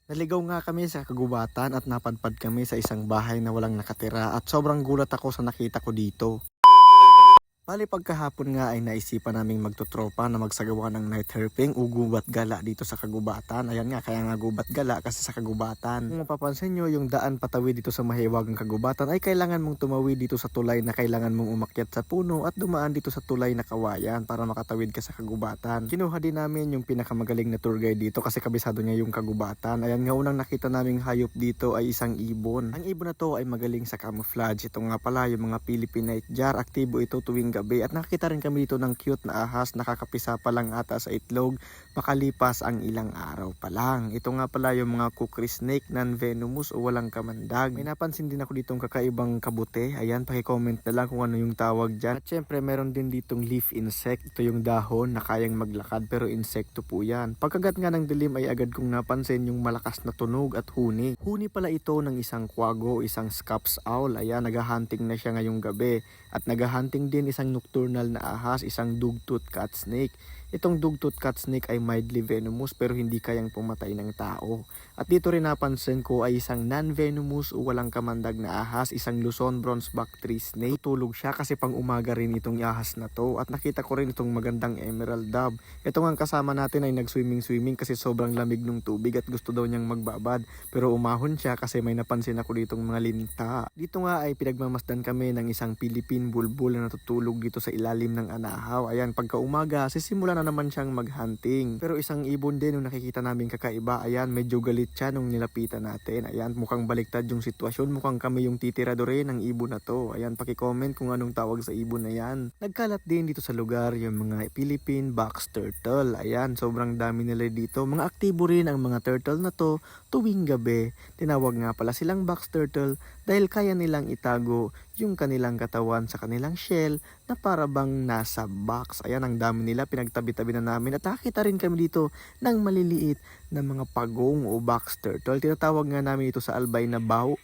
Naligaw nga kami sa kagubatan at napadpad kami sa isang bahay na walang nakatira at sobrang gulat ako sa nakita ko dito. Bali pagkahapon nga ay naisipan naming magtutropa na magsagawa ng night herping o gubat gala dito sa kagubatan. Ayan nga, kaya nga gubat gala kasi sa kagubatan. Kung mapapansin nyo, yung daan patawid dito sa mahiwagang kagubatan ay kailangan mong tumawid dito sa tulay na kailangan mong umakyat sa puno at dumaan dito sa tulay na kawayan para makatawid ka sa kagubatan. Kinuha din namin yung pinakamagaling na tour guide dito kasi kabisado niya yung kagubatan. Ayan nga, unang nakita naming hayop dito ay isang ibon. Ang ibon na to ay magaling sa camouflage. Ito nga pala yung mga Philippine nightjar. Aktibo ito tuwing gabi at nakita rin kami dito ng cute na ahas, nakakapisa pa lang ata sa itlog makalipas ang ilang araw pa lang. Ito nga pala yung mga kukri snake, non-venomous o walang kamandag. May napansin din ako ditong kakaibang kabute. Ayan, paki-comment na lang kung ano yung tawag dyan. At syempre meron din ditong leaf insect. Ito yung dahon na kayang maglakad pero insekto po yan. Pagkagat nga ng dilim ay agad kong napansin yung malakas na tunog at huni. Huni pala ito ng isang kwago, isang scaps owl. Ayan, naghahunting na siya ngayong gabi. At naghahunting din isang nocturnal na ahas, isang dugtooth cat snake. Itong dugtooth cat snake ay mildly venomous pero hindi kayang pumatay ng tao. At dito rin napansin ko ay isang non-venomous o walang kamandag na ahas, isang Luzon bronzeback tree snake. Tutulog siya kasi pang umaga rin itong ahas na to. At nakita ko rin itong magandang emerald dove. Ito nga kasama natin ay nag-swimming kasi sobrang lamig ng tubig at gusto daw niyang magbabad. Pero umahon siya kasi may napansin ako ditong mga linta. Dito nga ay pinagmamasdan kami ng isang Philippine bulbul na natutulog dito sa ilalim ng anahaw. Ayan, pagka umaga, sisimula na naman siyang maghunting. Pero isang ibon din nung nakikita namin kakaiba. Ayan, medyo galit siya nung nilapitan natin. Ayan, mukhang baliktad yung sitwasyon. Mukhang kami yung titirador ng ibon na to. Ayan, paki-comment kung anong tawag sa ibon na yan. Nagkalat din dito sa lugar yung mga Philippine box turtle. Ayan, sobrang dami nila dito. Mga aktibo rin ang mga turtle na to tuwing gabi. Tinawag nga pala silang box turtle dahil kaya nilang itago yung kanilang katawan sa kanilang shell na para bang nasa box. Ayan, ang dami nila, pinagtabi-tabi na namin at nakita rin kami dito ng maliliit na mga pagong o box turtle. Tinatawag nga namin ito sa albay na bao.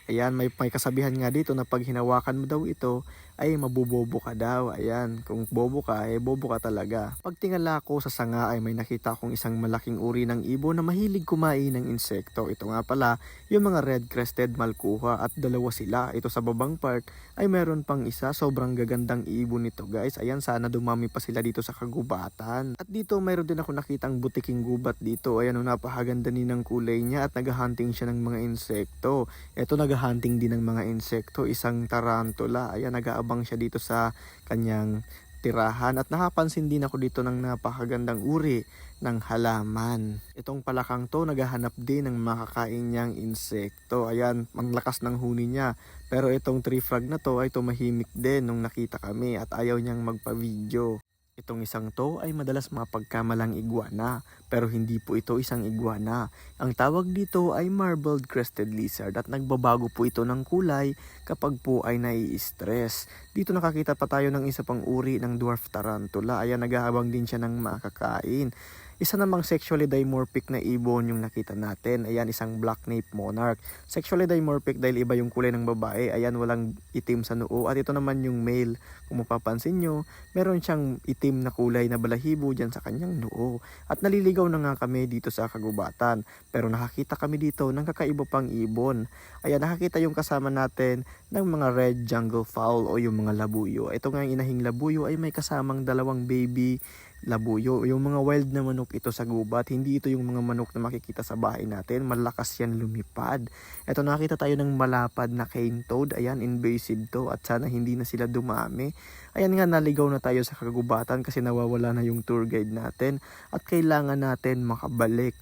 Ayan, may kasabihan nga dito na pag hinawakan mo daw ito, ay mabubobo ka daw. Ayan, kung bobo ka, bobo ka talaga. Pag tingala ko sa sanga ay may nakita akong isang malaking uri ng ibon na mahilig kumain ng insekto. Ito nga pala, yung mga red-crested malkuha at dalawa sila. Ito sa babang part ay meron pang isa. Sobrang gagandang ibon nito guys. Ayan, sana dumami pa sila dito sa kagubatan. At dito mayroon din ako nakitang butiking gubat dito. Ayan, napakaganda din ng kulay niya at naghahunting siya ng mga insekto. Ito naghahunting din ng mga insekto, isang tarantula. Ayan, nag-aabang siya dito sa kanyang tirahan at nakapansin din ako dito ng napakagandang uri ng halaman. Itong palakang to naghahanap din ng makakain niyang insekto. Ayan, ang lakas ng huni niya. Pero itong tree frog na to ay tumahimik din nung nakita kami at ayaw niyang magpa-video. Itong isang to ay madalas mapagkamalang iguana, pero hindi po ito isang iguana. Ang tawag dito ay marbled crested lizard at nagbabago po ito ng kulay kapag po ay nai-stress. Dito nakakita pa tayo ng isa pang uri ng dwarf tarantula. Ayan, naghahabang din siya ng makakain. Isa namang sexually dimorphic na ibon yung nakita natin. Ayan, isang black nape monarch. Sexually dimorphic dahil iba yung kulay ng babae. Ayan, walang itim sa noo. At ito naman yung male. Kung mapapansin nyo, meron siyang itim na kulay na balahibo dyan sa kanyang noo. At naliligaw na nga kami dito sa kagubatan. Pero nakakita kami dito ng kakaiba pang ibon. Ayan, nakakita yung kasama natin ng mga red jungle fowl o yung mga labuyo. Ito nga yung inahing labuyo ay may kasamang dalawang baby labuyo. Yung mga wild na manok ito sa gubat, hindi ito yung mga manok na makikita sa bahay natin. Malakas yan lumipad. Ito, nakita tayo ng malapad na cane toad. Ayan, invasive to at sana hindi na sila dumami. Ayan nga, naligaw na tayo sa kagubatan kasi nawawala na yung tour guide natin at kailangan natin makabalik.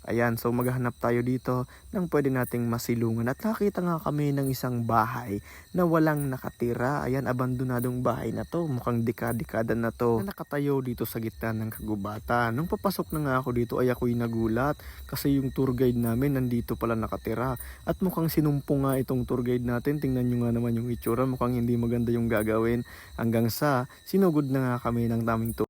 Ayan, so maghahanap tayo dito ng pwede nating masilungan. At nakita nga kami ng isang bahay na walang nakatira. Ayan, abandonadong bahay na to. Mukhang dekada na to na nakatayo dito sa gitna ng kagubatan. Nung papasok na nga ako dito ay ako'y nagulat kasi yung tour guide namin nandito pala nakatira. At mukhang sinumpong nga itong tour guide natin. Tingnan nyo nga naman yung itsura. Mukhang hindi maganda yung gagawin hanggang sa sinugod na nga kami ng daming tour.